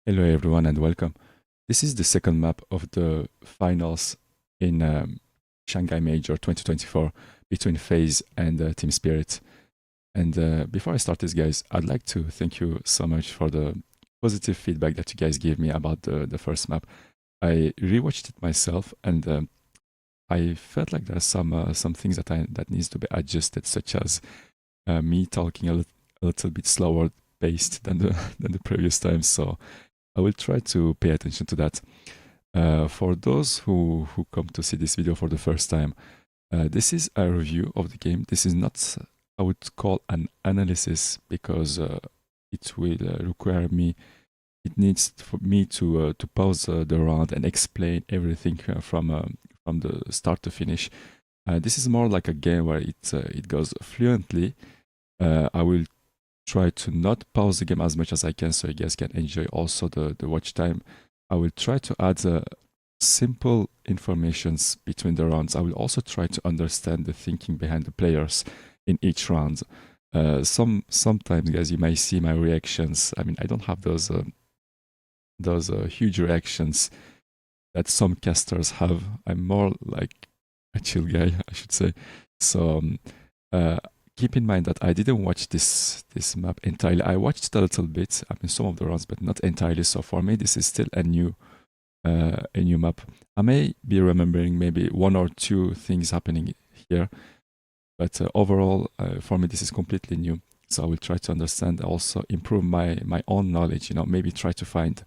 Hello everyone and welcome. This is the second map of the finals in Shanghai Major 2024 between FaZe and Team Spirit. And before I start this, guys, I'd like to thank you so much for the positive feedback that you guys gave me about the first map. I rewatched it myself and I felt like there's some things that needs to be adjusted, such as me talking a little bit slower paced than the previous times. So I will try to pay attention to that. For those who come to see this video for the first time, this is a review of the game. This is not, I would call, an analysis because it will require me. It needs for me to pause the round and explain everything from the start to finish. This is more like a game where it goes fluently. I will try to not pause the game as much as I can so you guys can enjoy also the watch time. I will try to add simple informations between the rounds. I will also try to understand the thinking behind the players in each round. Sometimes, guys, you may see my reactions. I mean, I don't have those huge reactions that some casters have. I'm more like a chill guy, I should say. So keep in mind that I didn't watch this map entirely. I watched a little bit, I mean some of the runs, but not entirely. So for me, this is still a new map. I may be remembering maybe one or two things happening here, but overall, for me, this is completely new. So I will try to understand, also improve my own knowledge. You know, maybe try to find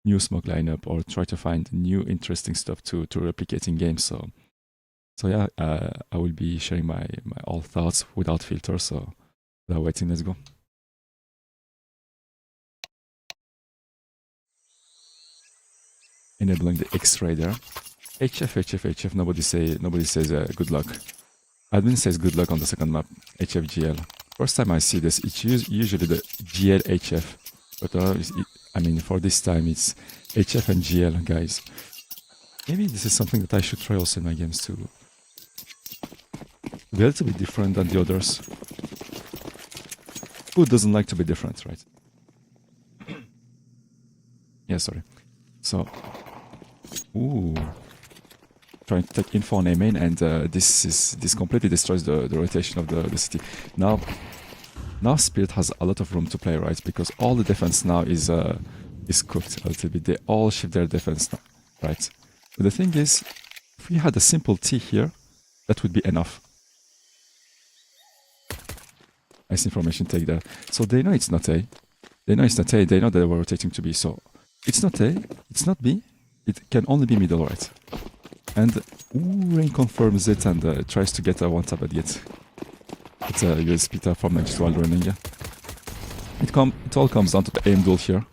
new smoke lineup or try to find new interesting stuff to replicate in games. So yeah, I will be sharing my all thoughts without filter. So without waiting, let's go. Enabling the X-ray there. HF. Nobody says good luck. Admin says good luck on the second map. HFGL. First time I see this, it's usually the GL HF, but I mean for this time it's HF and GL, guys. Maybe this is something that I should try also in my games too. Be a little bit different than the others. Who doesn't like to be different, right? Yeah, sorry. So, ooh, trying to take info on A main, and this completely destroys the rotation of the city. Now Spirit has a lot of room to play, right? Because all the defense now is cooked a little bit. They all shift their defense now, right? But the thing is, if we had a simple T here, that would be enough. Nice information take there. So they know it's not A. They know it's not A. They know they were rotating to B. So it's not A. It's not B. It can only be middle, right? And Rain confirms it and tries to get a one tap at it. It's a USP tap from next while running. Yeah. It all comes down to the aim duel here.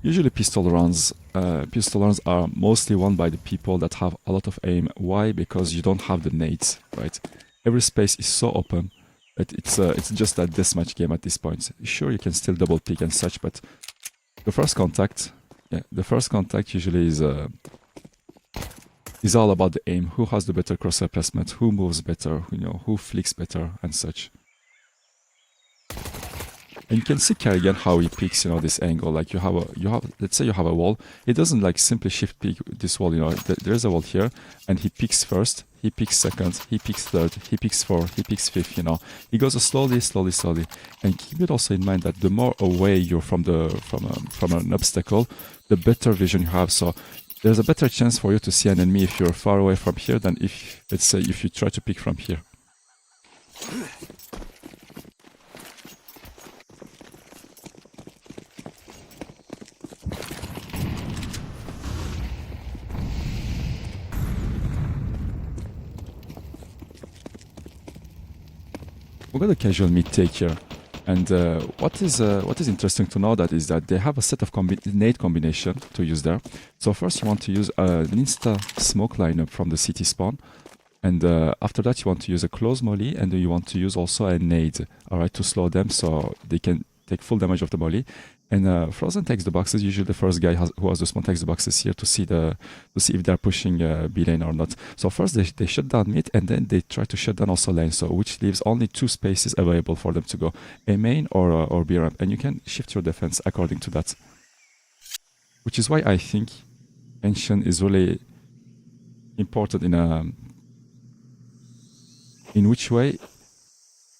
Usually pistol rounds are mostly won by the people that have a lot of aim. Why? Because you don't have the nades, right? Every space is so open. It's just a deathmatch game at this point. Sure, you can still double pick and such, but the first contact usually is all about the aim. Who has the better crosshair placement? Who moves better? You know, who flicks better and such. And you can see Kerrigan how he picks, you know, this angle. Like you have let's say you have a wall. He doesn't like simply shift pick this wall. You know, there's a wall here, and he picks first. He picks second. He picks third. He picks fourth. He picks fifth. You know, he goes slowly. And keep it also in mind that the more away you're from an obstacle, the better vision you have. So there's a better chance for you to see an enemy if you're far away from here than if, let's say, if you try to pick from here. We got a casual mid take here, and what is interesting to know is that they have a set of nade combination to use there. So first you want to use an insta smoke lineup from the city spawn, and after that you want to use a close molly, and then you want to use also a nade, all right, to slow them so they can take full damage of the molly. And Frozen takes the boxes. Usually the first guy who has the spawn takes the boxes here to see if they're pushing B lane or not. So first they shut down mid, and then they try to shut down also lane. So which leaves only two spaces available for them to go: A main or B ramp. And you can shift your defense according to that. which is why I think Ancient is really important in which way?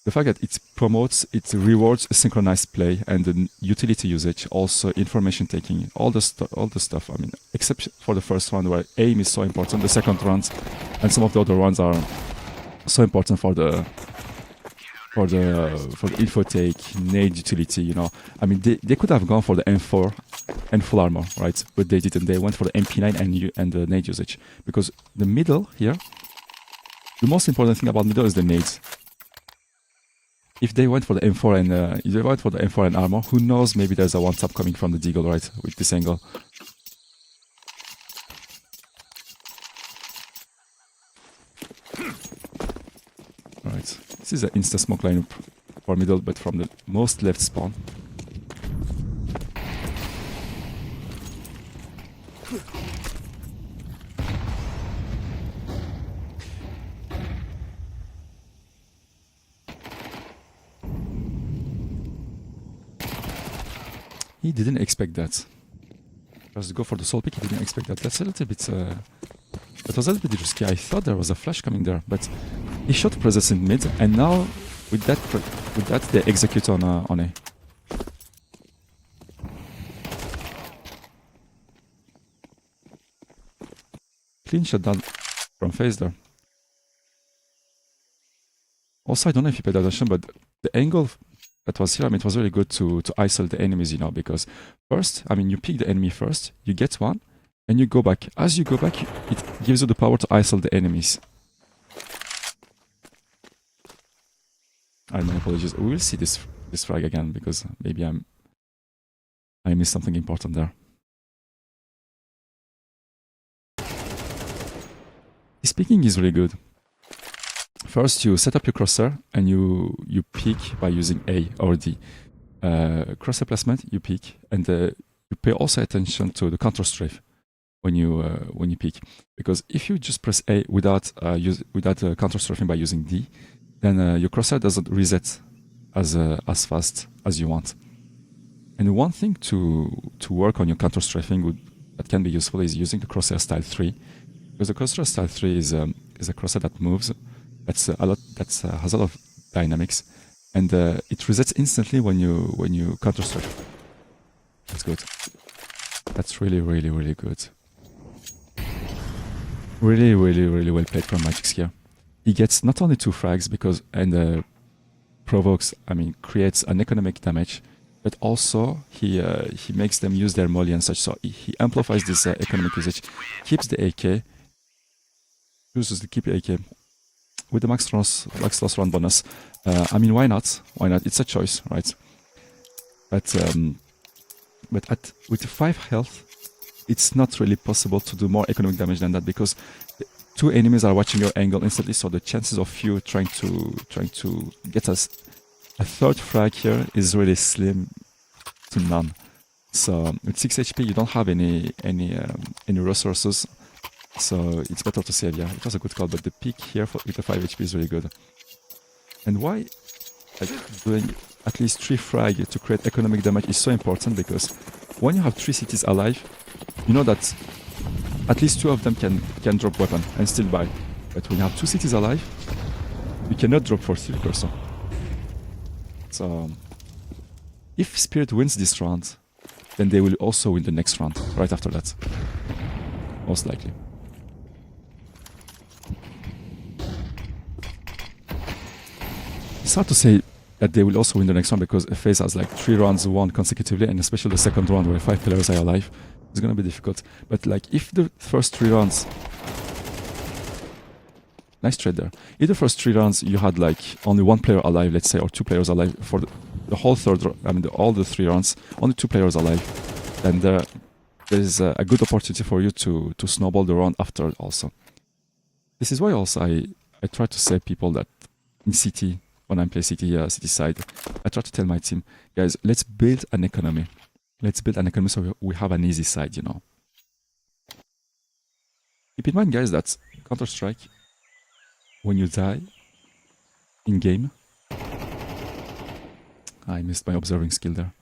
The fact that it promotes, it rewards synchronized play and the utility usage, also information taking, all the stuff. I mean, except for the first round where aim is so important, the second round and some of the other ones are so important for the info take, nade utility. You know, I mean, they could have gone for the M4 and full armor, right? But they didn't. They went for the MP9 and the nade usage, because the middle here, the most important thing about middle is the nades. If they went for the M4 and if they went for the M4 and armor, who knows? Maybe there's a one-tap coming from the deagle, right? With this angle. Right. This is an insta smoke lineup for middle, but from the most left spawn. He didn't expect that. Just go for the soul pick, he didn't expect that. That's a little bit... that was a little bit risky. I thought there was a flash coming there, but he shot presence in mid, and now with that they execute on A. Clean shot down from FaZe there. Also, I don't know if you paid attention, but the angle that was here, I mean, it was really good to isolate the enemies, you know, because first, I mean, you pick the enemy first, you get one, and you go back. As you go back, it gives you the power to isolate the enemies. My apologies. We will see this frag again, because maybe I missed something important there. His picking is really good. First, you set up your crosshair and you peek by using A or D. Crosshair placement, you peek, and you pay also attention to the counter strafe when you peek, because if you just press A without counter strafing by using D, then your crosshair doesn't reset as fast as you want. And one thing to work on your counter strafing that can be useful is using the crosshair style 3, because the crosshair style 3 is a crosshair that moves. Has a lot of dynamics, and it resets instantly when you counter strafe. That's good. That's really good. Really well played from Magix here. He gets not only 2 frags and provokes, I mean, creates an economic damage, but also he makes them use their molly and such. So he amplifies this economic usage, keeps the AK, chooses to keep the AK. With the max loss round bonus, I mean, why not? Why not? It's a choice, right? But with 5 health, it's not really possible to do more economic damage than that, because 2 enemies are watching your angle instantly. So the chances of you trying to get a 3rd frag here is really slim to none. So with 6 HP, you don't have any resources. So it's better to save, yeah. It was a good call, but the peak here with the 5 HP is really good. And why doing at least 3 frag to create economic damage is so important, because when you have 3 cities alive, you know that at least 2 of them can drop weapon and still buy. But when you have 2 cities alive, you cannot drop for 3 person. So if Spirit wins this round, then they will also win the next round right after that. Most likely. It's hard to say that they will also win the next round, because FaZe has like 3 rounds won consecutively, and especially the second round where 5 players are alive, it's gonna be difficult. But like, if the first 3 rounds, nice trade there. If the first 3 rounds you had like only 1 player alive, let's say, or 2 players alive for the whole all the 3 rounds, only 2 players alive, then there is a good opportunity for you to snowball the round after also. This is why also I try to say people that in CT, when I play CT side, I try to tell my team, guys, let's build an economy. Let's build an economy so we have an easy side, you know. Keep in mind, guys, that Counter-Strike, when you die in game, I missed my observing skill there.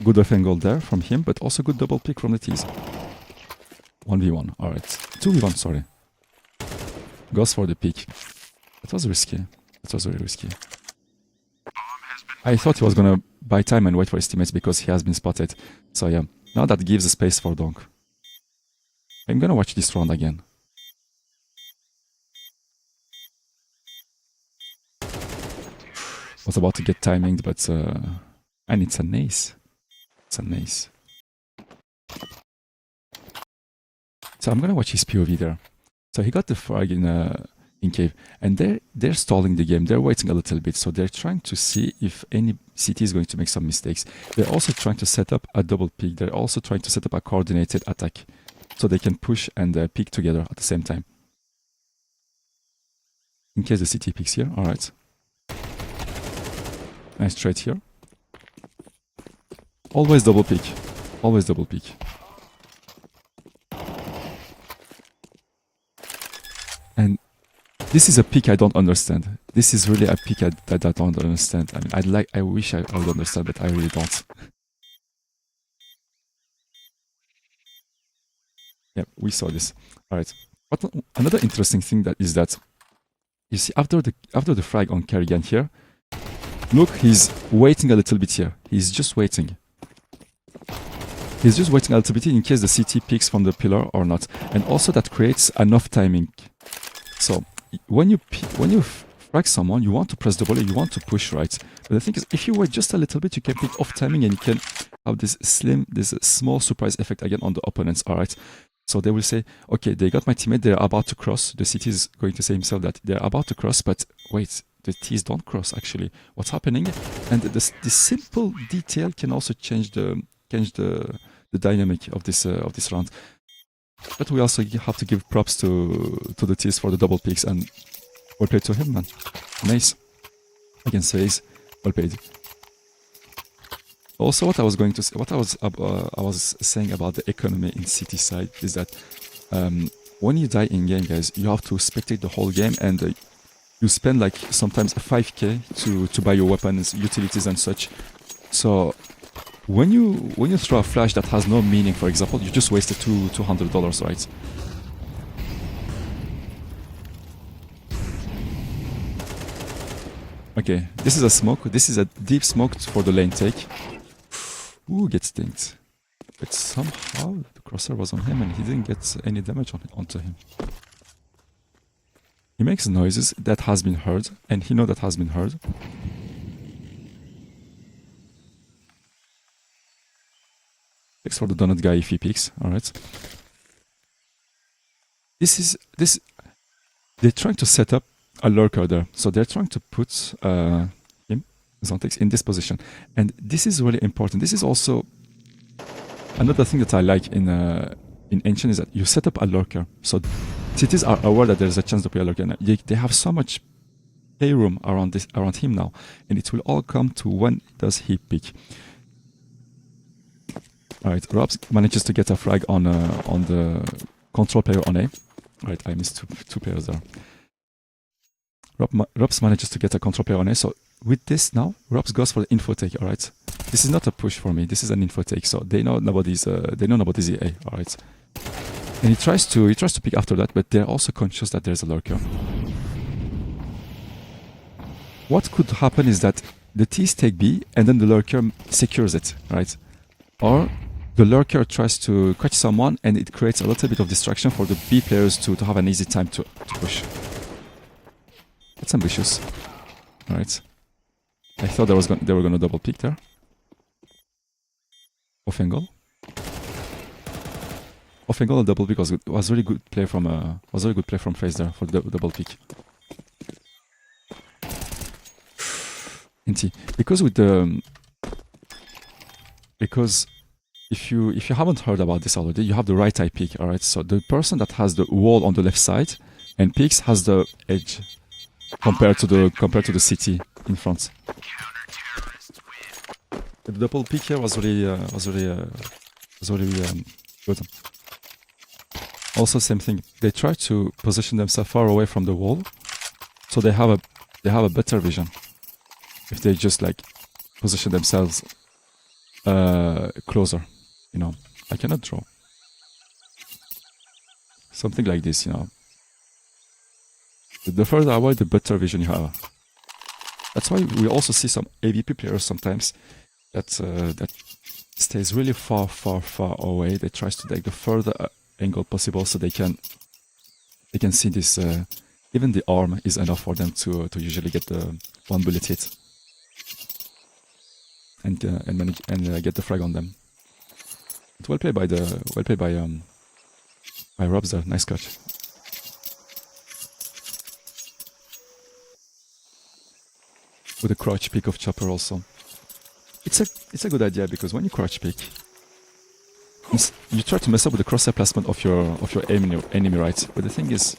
Good off angle there from him, but also good double pick from the T's. 1v1, alright. 2v1, sorry. Goes for the pick. That was risky. That was very risky. I thought he was gonna buy time and wait for his teammates because he has been spotted. So yeah, now that gives a space for Donk. I'm gonna watch this round again. Was about to get timinged, but and it's an ace. It's an ace. So I'm gonna watch his POV there. So he got the frag in cave, and they're stalling the game. They're waiting a little bit, so they're trying to see if any CT is going to make some mistakes. They're also trying to set up a double pick. They're also trying to set up a coordinated attack, so they can push and pick together at the same time. In case the CT picks here, all right. Nice trade here. Always double pick. Always double pick. And this is a pick I don't understand. This is really a pick that I don't understand. I mean, I wish I would understand, but I really don't. Yeah, we saw this. All right. But another interesting thing is that you see after the frag on Kerrigan here, look, he's waiting a little bit here. He's just waiting. He's just waiting a little bit in case the CT picks from the pillar or not, and also that creates enough timing. So when you frag someone, you want to press double A, you want to push right. But the thing is, if you wait just a little bit, you can pick off timing and you can have this small surprise effect again on the opponents. All right. So they will say, okay, they got my teammate, they're about to cross. The CT is going to say himself that they're about to cross, but wait, the T's don't cross actually. What's happening? And this simple detail can also change the dynamic of this round. But we also have to give props to the T's for the double picks, and well played to him, man. Nice against FaZe, well played. Also, what I was going to say, I was saying about the economy in CT side is that when you die in game, guys, you have to spectate the whole game, and you spend like sometimes 5k to buy your weapons, utilities, and such. So when you throw a flash that has no meaning, for example, you just wasted $200, right? Okay, this is a smoke. This is a deep smoke for the lane take. Ooh, gets dinged. But somehow the crosshair was on him and he didn't get any damage onto him. He makes noises that has been heard, and he knows that has been heard. Picks for the donut guy if he picks, alright. They're trying to set up a lurker there. So they're trying to put him, Zontex, in this position. And this is really important. This is also another thing that I like in Ancient is that you set up a lurker. So cities are aware that there's a chance to play a lurker. And they have so much playroom around him now. And it will all come to when does he pick. Alright, Robs manages to get a frag on the control player on A. Alright, I missed two players there. Robs manages to get a control player on A. So with this now, Robs goes for the info take. Alright, this is not a push for me. This is an info take. So they know nobody's A. Alright, and he tries to pick after that, but they're also conscious that there's a lurker. What could happen is that the T's take B and then the lurker secures it. Right, or the lurker tries to catch someone and it creates a little bit of distraction for the B players to have an easy time to push. That's ambitious. Alright. I thought they were gonna double pick there. Off angle. Off angle and double pick was really good play from FaZe there for the double pick. NT. Because if you haven't heard about this already, you have the right eye pick, alright? So the person that has the wall on the left side and picks has the edge compared to the city in front. The double pick here was really good. Also, same thing. They try to position themselves far away from the wall, so they have a better vision. If they just like position themselves closer, you know. I cannot draw. Something like this, you know. The further away, the better vision you have. That's why we also see some AVP players sometimes that stays really far away. They try to take the further angle possible so they can see this. Even the arm is enough for them to usually get the one bullet hit and get the frag on them. But well played by Robs there. Nice catch. With a crouch peek of Chopper also. It's a good idea because when you crouch peek, you try to mess up with the crosshair placement of your enemy, right? But the thing is,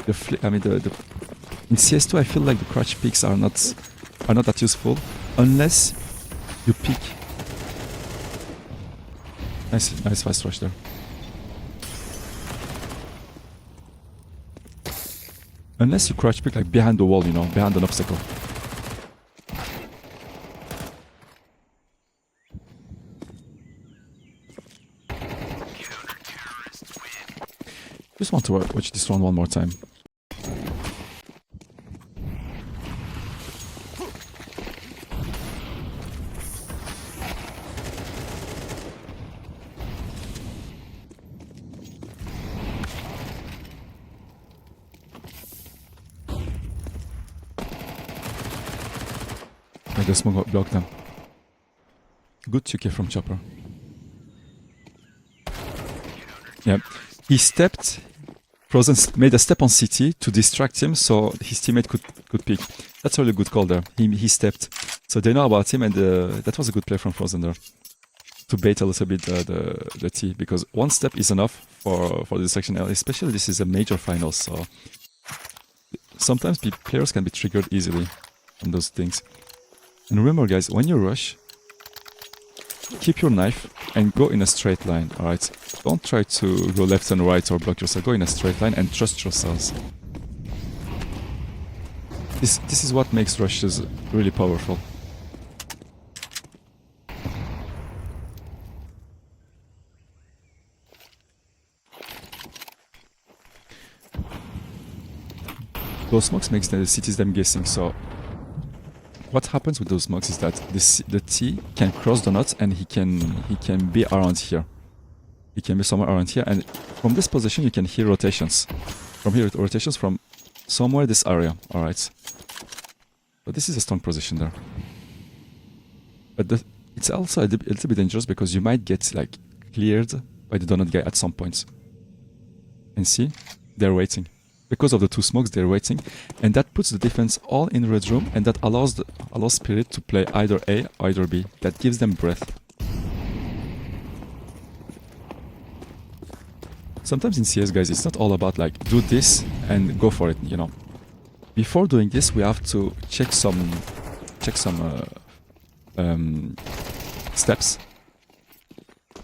in CS2 I feel like the crouch peeks are not that useful unless you peek. Nice fast rush there. Unless you crouch peek like behind the wall, you know, behind an obstacle. Just want to watch this round one more time. Yeah, the smoke blocked them. Good 2K from Chopper. Yeah, he stepped. Frozen made a step on CT to distract him, so his teammate could pick. That's a really good call there. He stepped, so they know about him, and that was a good play from Frozen there to bait a little bit the T, because one step is enough for the distraction. Especially this is a major final, so sometimes players can be triggered easily on those things. And remember, guys, when you rush, keep your knife and go in a straight line, alright? Don't try to go left and right or block yourself. Go in a straight line and trust yourselves. This is what makes rushes really powerful. Those smokes makes the cities them guessing, so what happens with those smokes is that the T can cross the knot and he can be around here. He can be somewhere around here, and from this position you can hear rotations. From here, rotations from somewhere this area, alright? But this is a strong position there. But it's also a little bit dangerous because you might get like cleared by the donut guy at some point. And see, they're waiting. Because of the two smokes, they're waiting, and that puts the defense all in red room, and that allows Spirit to play either A or either B. That gives them breath. Sometimes in CS, guys, it's not all about like do this and go for it, you know. Before doing this, we have to check some steps,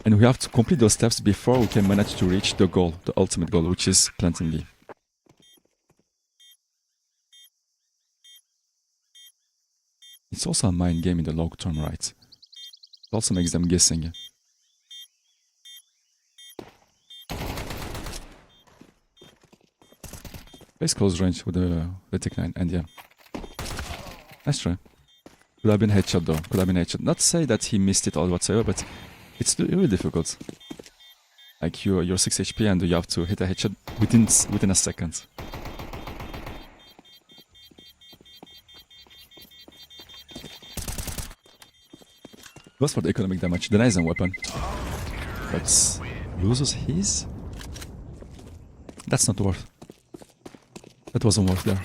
and we have to complete those steps before we can manage to reach the goal, the ultimate goal, which is planting B. It's also a mind game in the long term, right? It also makes them guessing. Plays close range with the Tick 9, and yeah. Nice try. Could have been headshot though, could have been headshot. Not to say that he missed it or whatsoever, but it's really difficult. Like you're 6 HP and you have to hit a headshot within a second. Goes for the economic damage, denies a weapon, but loses his? That's not worth. That wasn't worth there.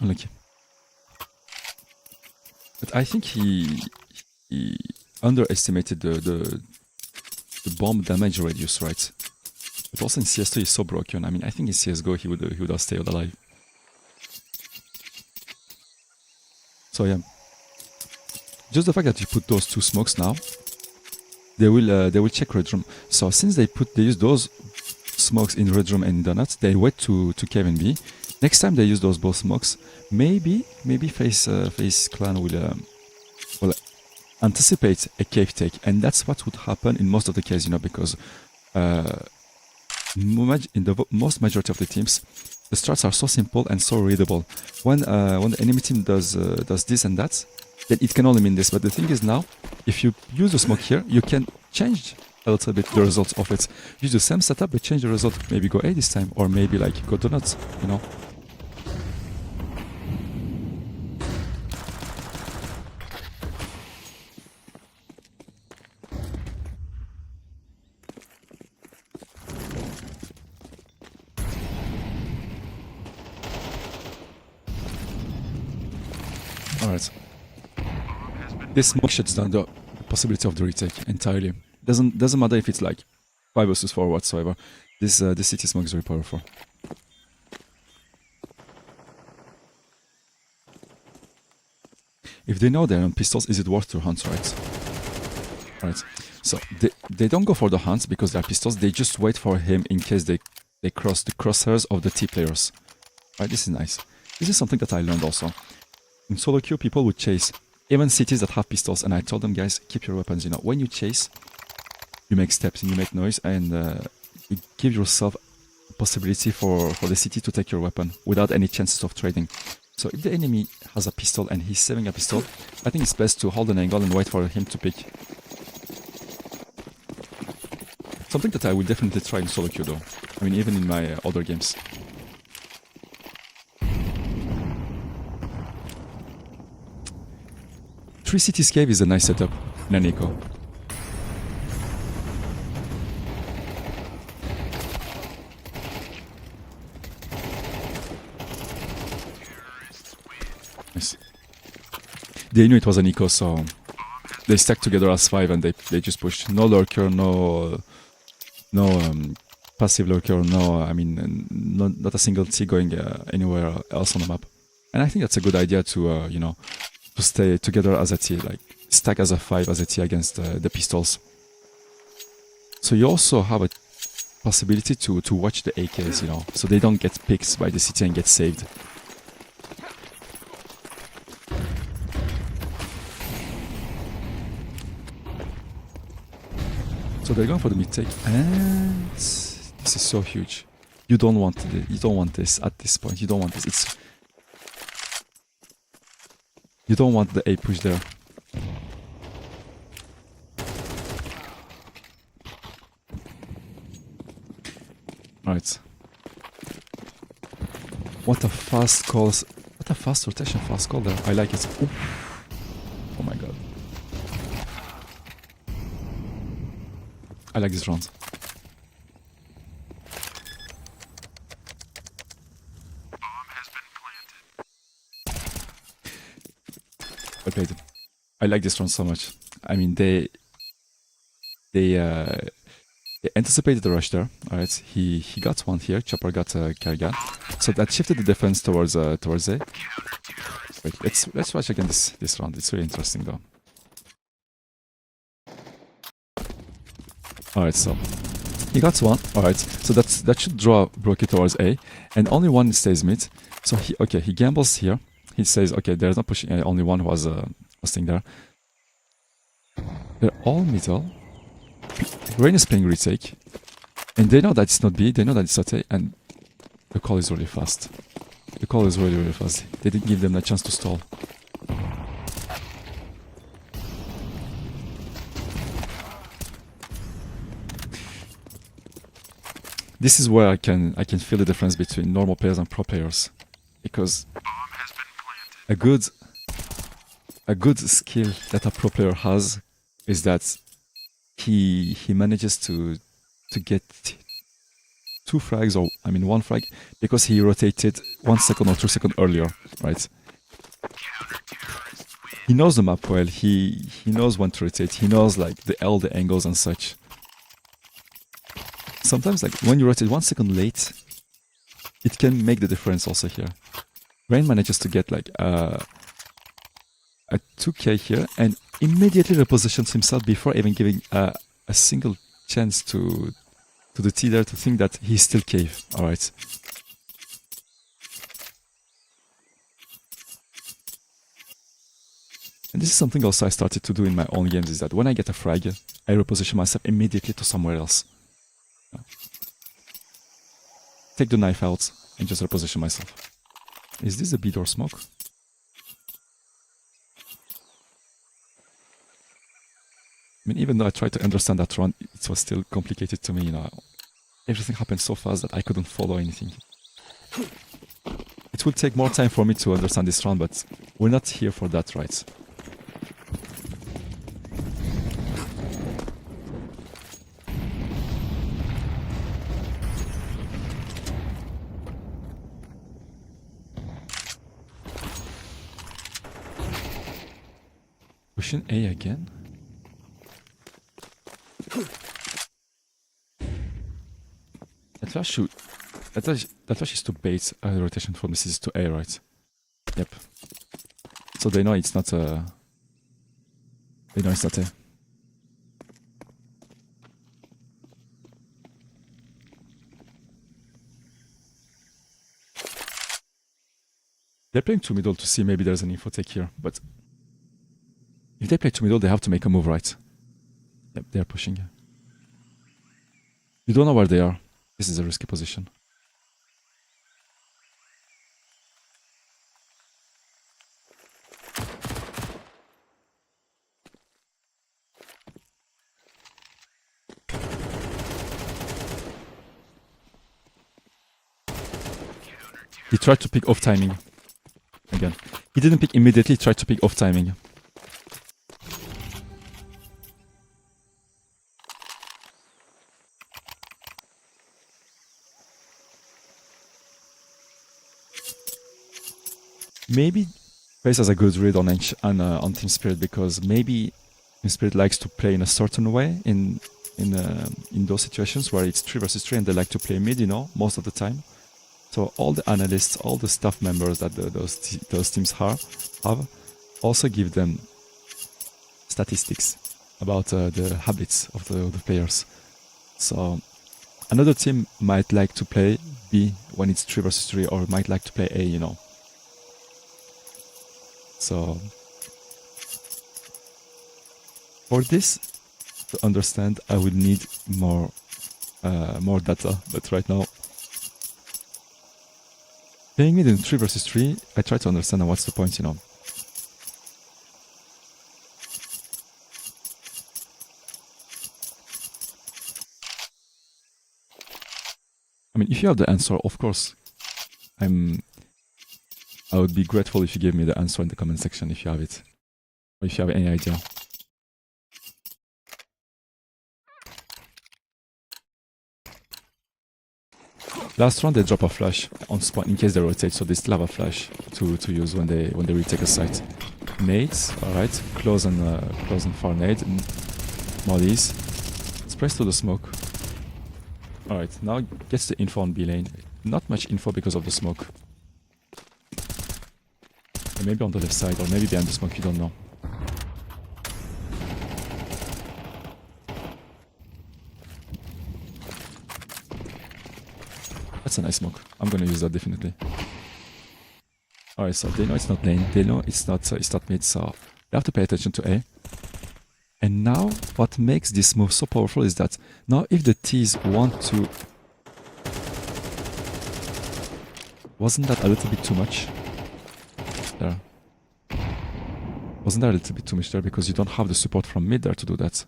Unlucky. But I think he underestimated the bomb damage radius, right? But also in CS2 he's so broken. I mean, I think in CSGO he would have stayed alive. So yeah. Just the fact that you put those two smokes now, they will check red room. So since they use those smokes in red room and in donuts, they wait to cave and B. Next time they use those both smokes, maybe FaZe clan will anticipate a cave take, and that's what would happen in most of the cases, you know, because in the most majority of the teams, the strats are so simple and so readable. When the enemy team does this and that, then it can only mean this. But the thing is now, if you use the smoke here, you can change a little bit the results of it. Use the same setup, but change the result. Maybe go A this time, or maybe like go donuts, you know. Alright. This smoke shuts down the possibility of the retake entirely. Doesn't matter if it's like 5 versus 4 whatsoever. This city smoke is very powerful. If they know they're on pistols, is it worth to hunt, right? Right. So they don't go for the hunts because they're pistols, they just wait for him in case they cross the crosshairs of the T players. Right, this is nice. This is something that I learned also. In solo queue, people would chase even cities that have pistols, and I told them, guys, keep your weapons, you know. When you chase, you make steps and you make noise, and you give yourself a possibility for the city to take your weapon without any chances of trading. So if the enemy has a pistol and he's saving a pistol, I think it's best to hold an angle and wait for him to pick. Something that I will definitely try in solo queue though. I mean, even in my other games. Three Cities Cave is a nice setup in an eco. Nice. They knew it was an eco, so they stacked together as 5 and they just pushed. No lurker, no passive lurker, not a single T going anywhere else on the map. And I think that's a good idea to, you know, to stay together as a T, like stack as a 5 as a T against the pistols. So you also have a possibility to watch the AKs, you know, so they don't get picked by the city and get saved. So they're going for the mid take, and this is so huge. You don't want this at this point. You don't want this. You don't want the A push there. Alright. What a fast call. What a fast rotation, fast call there. I like it. Oof. Oh my god. I like this round. I played it. I like this round so much. I mean, they anticipated the rush there. All right, he got one here. Chopper got a carry. So that shifted the defense towards A. Wait, let's watch again this round. It's really interesting though. All right, so he got one. All right, so that should draw Brokey towards A, and only one stays mid. So he gambles here. He says, okay, there's no pushing. Only one was staying there. They're all middle. Rain is playing retake, and they know that it's not B. They know that it's not A, and the call is really fast. The call is really fast. They didn't give them a chance to stall. This is where I can feel the difference between normal players and pro players, because a good skill that a pro player has is that he manages to get 2 frags, or I mean 1 frag, because he rotated 1 second or 2 seconds earlier, right? He knows the map well. He knows when to rotate. He knows like the angles and such. Sometimes, like when you rotate 1 second late, it can make the difference also here. Rain manages to get like a 2k here and immediately repositions himself before even giving a single chance to the T there to think that he's still cave. Alright. And this is something also I started to do in my own games, is that when I get a frag, I reposition myself immediately to somewhere else. Take the knife out and just reposition myself. Is this a B door smoke? I mean, even though I tried to understand that run, it was still complicated to me, you know. Everything happened so fast that I couldn't follow anything. It will take more time for me to understand this run, but we're not here for that, right? Pushing A again? That flash is to bait a rotation from the CZ to A, right? Yep. So they know it's not a... They know it's not A. They're playing to middle to see maybe there's an info take here, but... If they play to middle, they have to make a move, right? Yep, they're pushing. You don't know where they are. This is a risky position. He tried to pick off timing. Again. He didn't pick immediately, he tried to pick off timing. Maybe FaZe has a good read on Team Spirit, because maybe Team Spirit likes to play in a certain way in those situations where it's 3 versus 3 and they like to play mid, you know, most of the time. So all the analysts, all the staff members that those teams have also give them statistics about the habits of the players. So another team might like to play B when it's 3 versus 3, or might like to play A, you know. So for this to understand, I would need more data, but right now, playing mid in 3 versus 3, I try to understand what's the point, you know. I mean, if you have the answer, of course, I would be grateful if you gave me the answer in the comment section if you have it, or if you have any idea. Last round they drop a flash on spawn in case they rotate, so they still have a flash to use when they retake a site. Nades, alright, close and far nade, and mollies. Sprays to the smoke. Alright, now gets the info on B lane. Not much info because of the smoke. Or maybe on the left side, or maybe behind the smoke, you don't know. That's a nice smoke. I'm gonna use that definitely. Alright, so they know it's not lane, they know it's not mid, so they have to pay attention to A. And now, what makes this move so powerful is that now if the T's want to... Wasn't that a little bit too much? There. Wasn't that a little bit too much there, because you don't have the support from mid there to do that?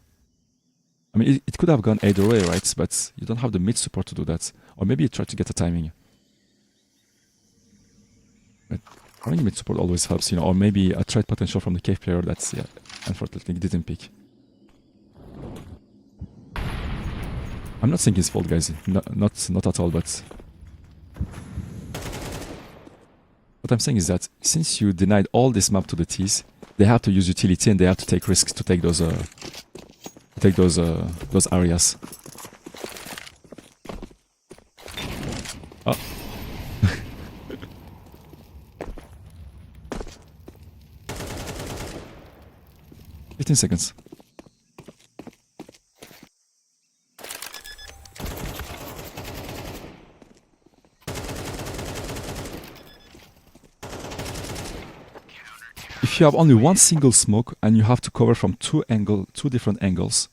I mean, it could have gone either way, right? But you don't have the mid support to do that. Or maybe you try to get a timing. But having mid support always helps, you know, or maybe a trade potential from the cave player that's, yeah, unfortunately didn't pick. I'm not saying his fault, guys. Not at all, but... What I'm saying is that since you denied all this map to the T's, they have to use utility and they have to take risks to take those areas. Oh. 15 seconds. if you have only one single smoke and you have to cover from two different angles,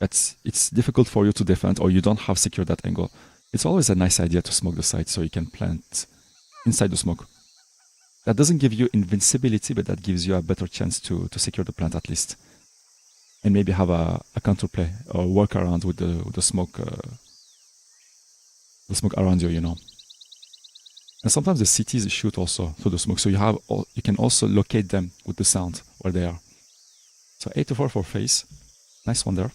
it's difficult for you to defend, or you don't have secured that angle. It's always a nice idea to smoke the site so you can plant inside the smoke. That doesn't give you invincibility, but that gives you a better chance to secure the plant at least. And maybe have a counterplay or work around with the smoke around you, you know. And sometimes the cities shoot also through the smoke, so you can also locate them with the sound where they are. So 8-4 for FaZe. Nice one there.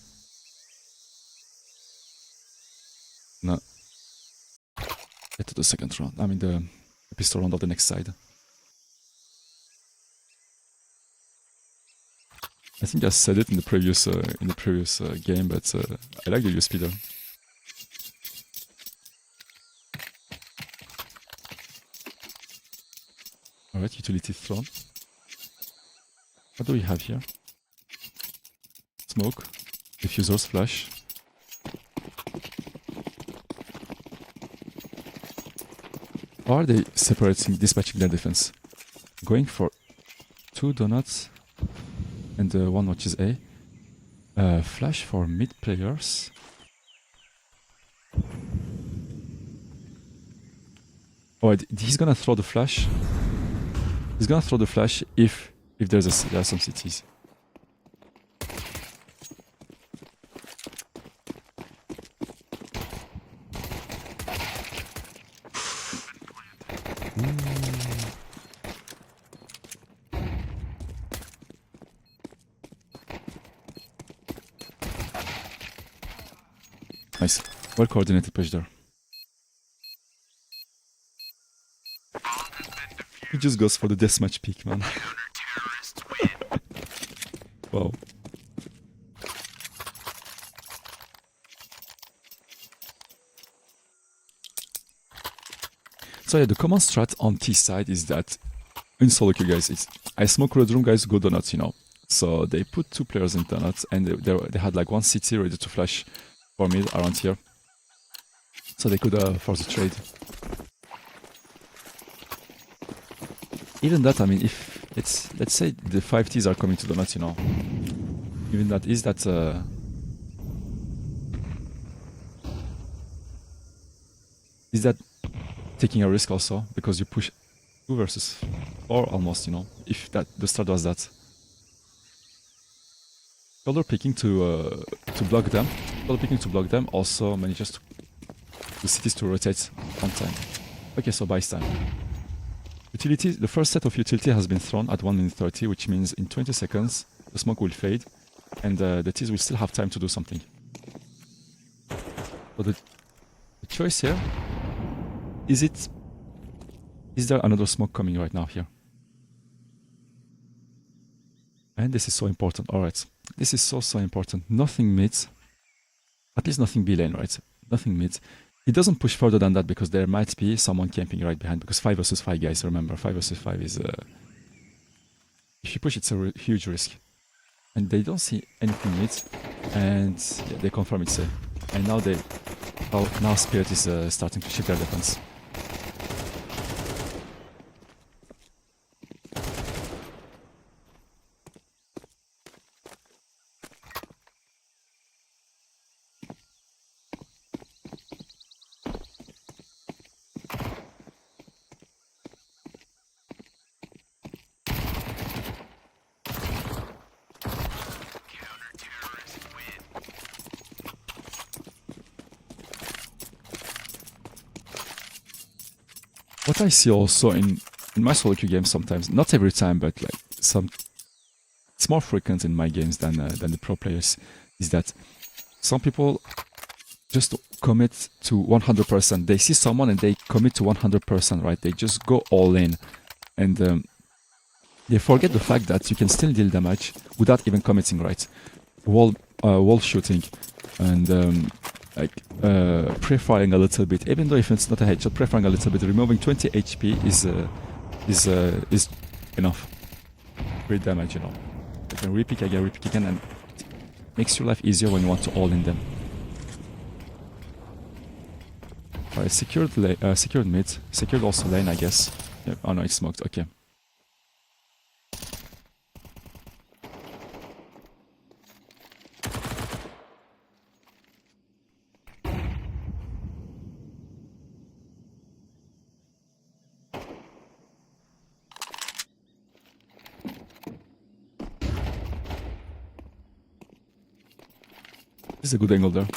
No. Get to the second round. I mean the pistol round of the next side. I think I said it in the previous game, but I like the USP there. Alright, utility thrown. What do we have here? Smoke, diffusers, flash. Or are they separating, dispatching their defense? Going for 2 donuts and one which is A. Flash for mid players. Oh, he's gonna throw the flash. He's gonna throw the flash if there are some cities. Nice. Well coordinated push there. He just goes for the deathmatch peak, man. Wow. So yeah, the common strat on T side is that in solo queue, guys, I smoke red room, guys, go donuts, you know. So they put 2 players in donuts, and they had like one city ready to flash for mid around here, so they could force the trade. Even that, I mean, if it's, let's say the 5 Ts are coming to donuts, you know, even that is that taking a risk also, because you push 2 versus 4 almost, you know, if that the start was that. Shoulder picking to block them. Shoulder picking to block them also manages the cities to rotate on time. Okay, so buys time. Utility, the first set of utility has been thrown at 1 minute 30, which means in 20 seconds the smoke will fade and the Ts will still have time to do something. So the choice here, is there another smoke coming right now here? And this is so important, alright. This is so important. Nothing mid, at least nothing B lane, right? Nothing mid. It doesn't push further than that because there might be someone camping right behind, because 5 versus 5, guys, remember, 5 versus 5 is if you push, it's a huge risk. And they don't see anything mid, and yeah, they confirm it's safe. And now Spirit is starting to shift their defense. What I see also in my solo queue games sometimes, not every time, but like it's more frequent in my games than the pro players, is that some people just commit to 100%. They see someone and they commit to 100%, right? They just go all in, and they forget the fact that you can still deal damage without even committing, right? Wall shooting and pre-firing a little bit, even though if it's not a headshot, pre-firing a little bit, removing 20 HP is enough. Great damage, you know. You can repick again, and it makes your life easier when you want to all in them. Alright, secured mid, secured also lane, I guess. Yeah, oh no, it's smoked, okay. This is a good angle there.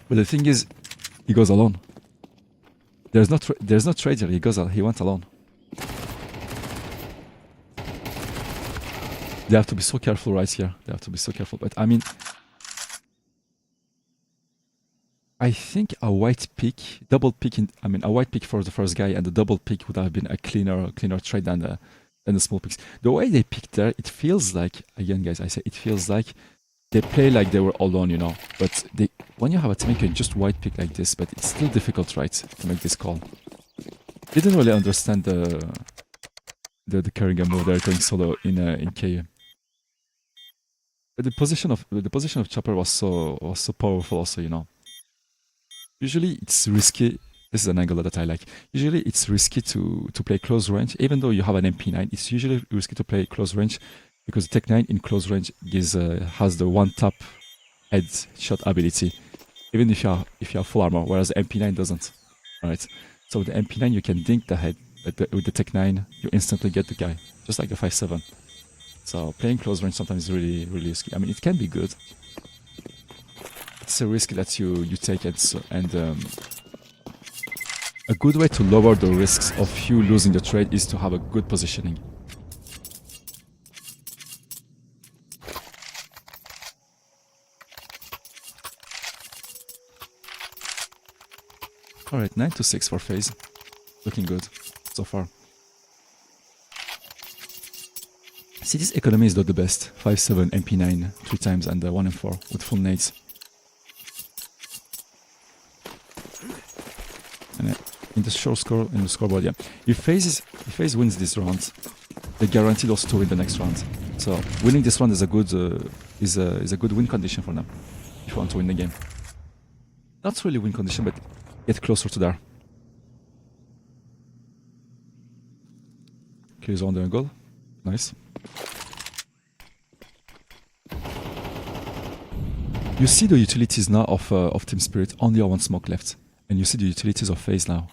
But the thing is, he goes alone. There's no trader. He went alone. They have to be so careful right here. They have to be so careful. But I mean, I think a white pick, double pick. A white pick for the first guy and the double pick would have been a cleaner trade than the small picks. The way they picked there, it feels like, again, guys, I say it feels like they play like they were alone, you know. But when you have a team, you can just white pick like this, but it's still difficult, right, to make this call. Didn't really understand the carrying move there, going solo in KA. But the position of Chopper was so powerful also, you know. Usually it's risky. This is an angle that I like. Usually it's risky to play close range, even though you have an MP9. It's usually risky to play close range because Tech 9 in close range has the one tap headshot ability, even if you have full armor, whereas the MP9 doesn't. Alright. So with the MP9 you can dink the head, but with the Tech 9 you instantly get the guy, just like the 5.7. So playing close range sometimes is really risky. I mean, it can be good. It's a risk that you take, and a good way to lower the risks of you losing the trade is to have a good positioning. Alright, 9-6 for FaZe. Looking good so far. See, this economy is not the best. 5.7, MP9 3 times and 1 and 4 with full nades. And in the short score, in the scoreboard, yeah. If FaZe wins this round, they guaranteed also to win the next round. So winning this round is a good win condition for them if you want to win the game. Not really win condition, but get closer to there. Clears on the goal. Nice. You see the utilities now of Team Spirit. Only one smoke left, and you see the utilities of FaZe now.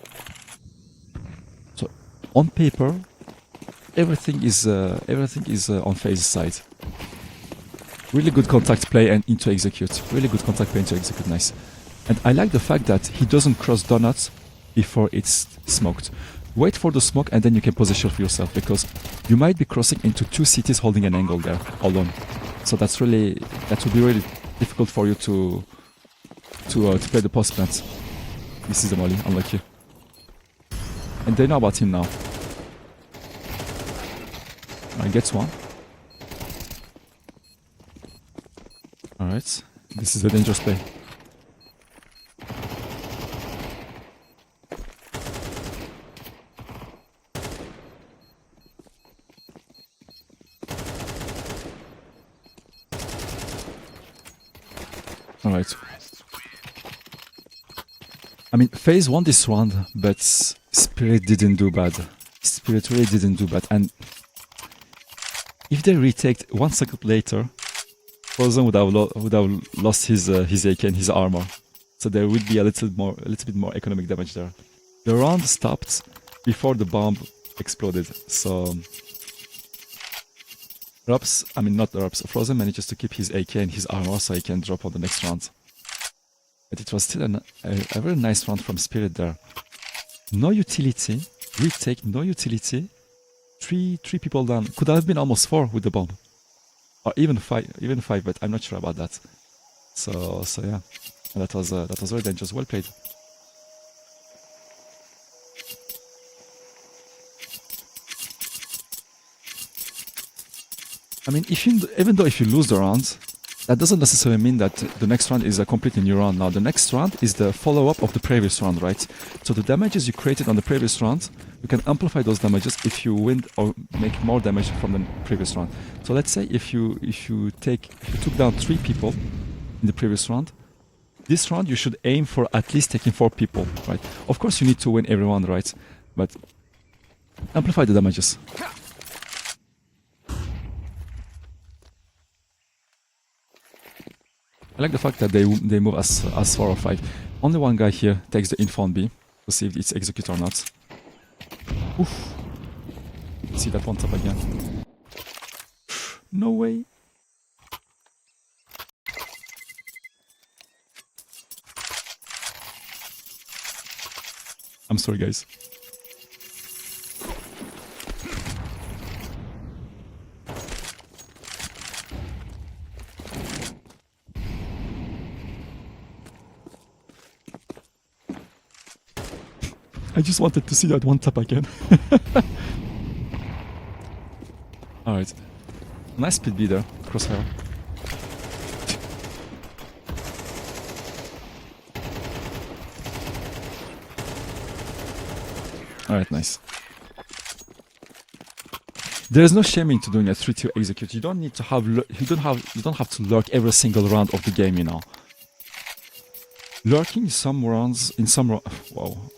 So, on paper, everything is on FaZe's side. Really good contact play and into execute. Really good contact play into execute. Nice. And I like the fact that he doesn't cross donuts before it's smoked. Wait for the smoke and then you can position for yourself, because you might be crossing into 2 cities holding an angle there alone. So that would be really difficult for you to play the post plant. This is the molly, unlucky. And they know about him now. Gets one. Alright, this is a dangerous play. Alright. I mean, FaZe won this round, but Spirit didn't do bad. Spirit really didn't do bad. And if they retake 1 second later, Frozen would have lost his AK and his armor. So there would be a little bit more economic damage there. The round stopped before the bomb exploded. So Frozen manages to keep his AK and his armor so he can drop on the next round. But it was still a very nice round from Spirit there. No utility, retake, no utility. Three people down. Could have been almost 4 with the bomb, or even five, but I'm not sure about that. So yeah, and that was very dangerous. Well played. I mean, even though if you lose the round, that doesn't necessarily mean that the next round is a completely new round. Now, the next round is the follow-up of the previous round, right? So the damages you created on the previous round, you can amplify those damages if you win or make more damage from the previous round. So let's say if you took down 3 people in the previous round, this round you should aim for at least taking 4 people, right? Of course, you need to win every round, right? But amplify the damages. I like the fact that they move as 4 or 5. Only one guy here takes the info on B to see if it's execute or not. Oof. See that one tap again. No way. I'm sorry, guys. I just wanted to see that one tap again. Alright. Nice speed B there, crosshair. Alright, nice. There is no shame into doing a 3-2 execute. You don't need to have you don't have to lurk every single round of the game, you know. Lurking some rounds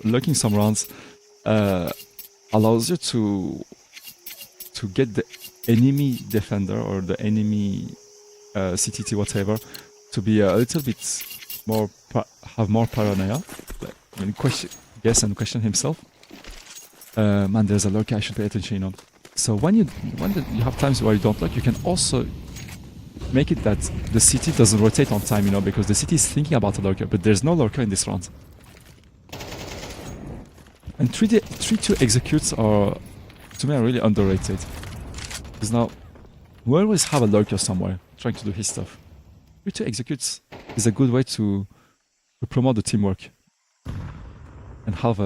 lurking some rounds allows you to get the enemy defender or the enemy CTT whatever to be a little bit more have more paranoia. Like, I mean, guess and question himself. Man, there's a lurker I should pay attention, you know. So when you have times where you don't lurk, you can also make it that the city doesn't rotate on time, you know, because the city is thinking about a lurker, but there's no lurker in this round. And 3-2 executes are, to me, are really underrated. Because now, we always have a lurker somewhere trying to do his stuff. 3-2 executes is a good way to promote the teamwork and have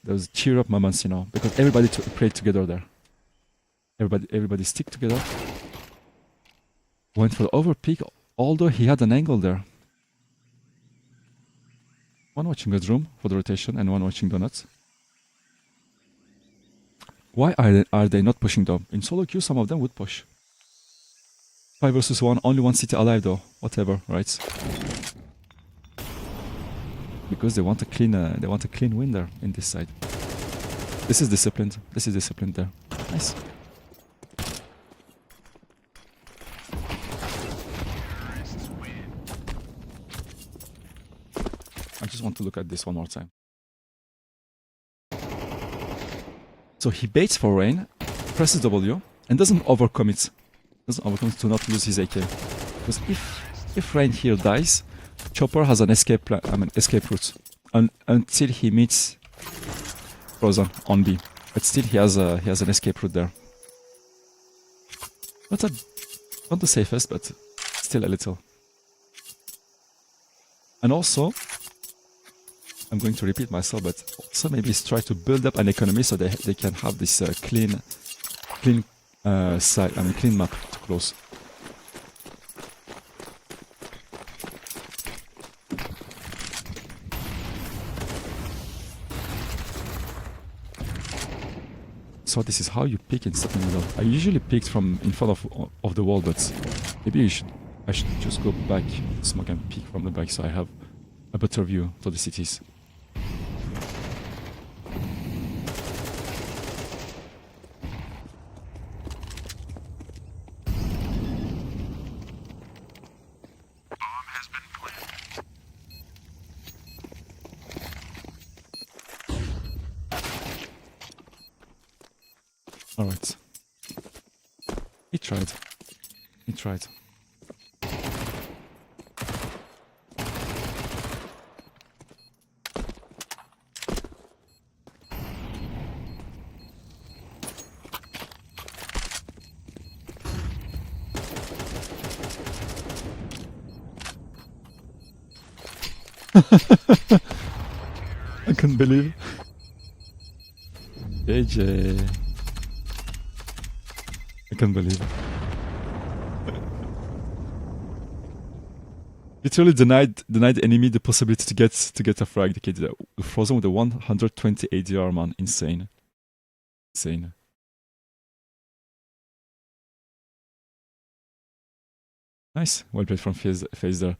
those cheer up moments, you know, because everybody played together there. Everybody stick together. Went for the overpeak, although he had an angle there. One watching bedroom for the rotation and one watching donuts. Why are they not pushing though? In solo queue, some of them would push. 5 versus 1, only one city alive though. Whatever, right? Because they want a clean win there in this side. This is disciplined. This is disciplined there. Nice. I just want to look at this one more time. So he baits for rain, presses W, and doesn't overcommit. Doesn't overcommit to not lose his AK. Because if rain here dies, Chopper has an escape route until he meets Frozen on B. But still he has an escape route there. Not the safest, but still a little. And also, I'm going to repeat myself, but also maybe try to build up an economy so they can have this clean map to close. So this is how you pick and step in the middle. I usually picked from in front of the wall, but maybe I should just go back, smoke and peek from the back so I have a better view to the cities. Alright. He tried. He tried. I can't believe. JJ. I can't believe it. Literally denied the enemy the possibility to get a frag. Okay, the Frozen with a 120 ADR, man, insane. Insane. Nice, well played from FaZe there.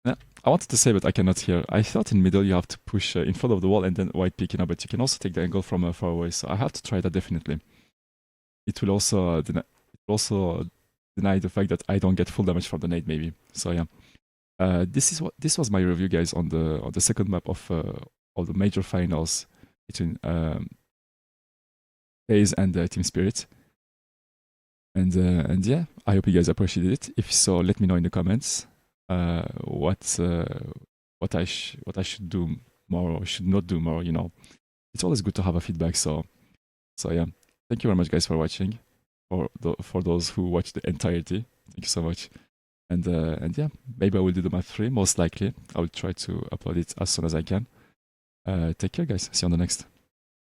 Yeah, I wanted to say, but I cannot hear. I thought in middle you have to push in front of the wall and then white peek, you know, but you can also take the angle from far away. So I have to try that definitely. It will also deny the fact that I don't get full damage from the nade, maybe. So yeah, this was my review, guys, on the second map of the major finals between FaZe and Team Spirit. And yeah, I hope you guys appreciated it. If so, let me know in the comments what what I should do more or should not do more. You know, it's always good to have a feedback. So yeah, thank you very much, guys, for watching. For those who watch the entirety, thank you so much. And yeah, maybe I will do the map 3. Most likely, I will try to upload it as soon as I can. Take care, guys. See you on the next.